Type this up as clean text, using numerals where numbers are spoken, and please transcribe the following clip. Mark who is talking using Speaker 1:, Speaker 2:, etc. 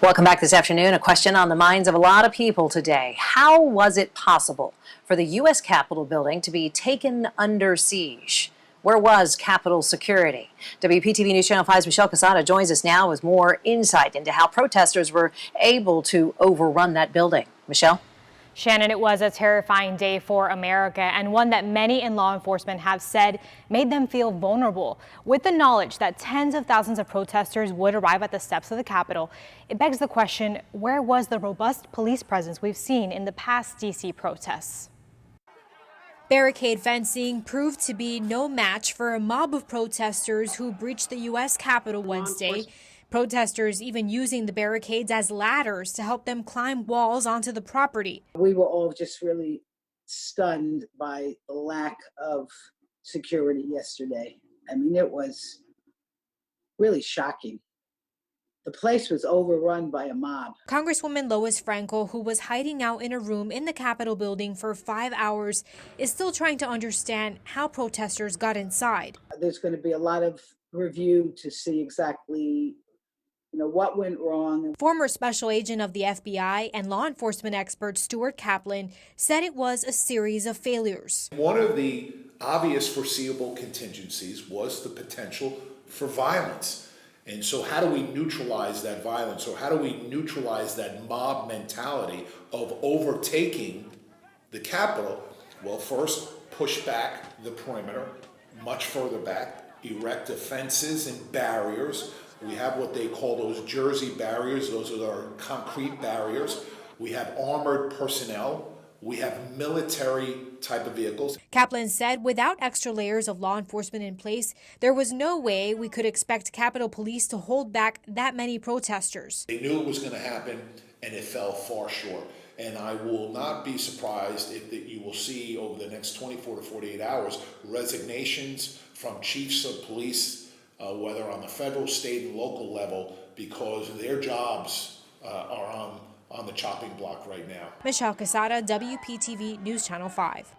Speaker 1: Welcome back this afternoon. A question on the minds of a lot of people today. How was it possible for the U.S. Capitol building to be taken under siege? Where was Capitol security? WPTV News Channel 5's Michelle Casada joins us now with more insight into how protesters were able to overrun that building. Michelle?
Speaker 2: Shannon, it was a terrifying day for America, and one that many in law enforcement have said made them feel vulnerable. With the knowledge that tens of thousands of protesters would arrive at the steps of the Capitol, it begs the question, where was the robust police presence we've seen in the past D.C. protests?
Speaker 3: Barricade fencing proved to be no match for a mob of protesters who breached the U.S. Capitol Wednesday. Protesters even using the barricades as ladders to help them climb walls onto the property.
Speaker 4: We were all just really stunned by the lack of security yesterday. I mean, it was really shocking. The place was overrun by a mob.
Speaker 3: Congresswoman Lois Frankel, who was hiding out in a room in the Capitol building for 5 hours, is still trying to understand how protesters got inside.
Speaker 4: There's going to be a lot of review to see exactly what went wrong.
Speaker 3: Former special agent of the FBI and law enforcement expert Stuart Kaplan said it was a series of failures.
Speaker 5: One of the obvious foreseeable contingencies was the potential for violence. And so how do we neutralize that violence, or how do we neutralize that mob mentality of overtaking the Capitol? Well, first, push back the perimeter much further back, erect fences and barriers. We have what they call those Jersey barriers. Those are our concrete barriers. We have armored personnel. We have military type of vehicles.
Speaker 3: Kaplan said without extra layers of law enforcement in place, there was no way we could expect Capitol Police to hold back that many protesters.
Speaker 5: They knew it was going to happen, and it fell far short. And I will not be surprised if you will see over the next 24 to 48 hours resignations from chiefs of police, whether on the federal, state, and local level, because their jobs are on the chopping block right now.
Speaker 3: Michelle Casada, WPTV News Channel 5.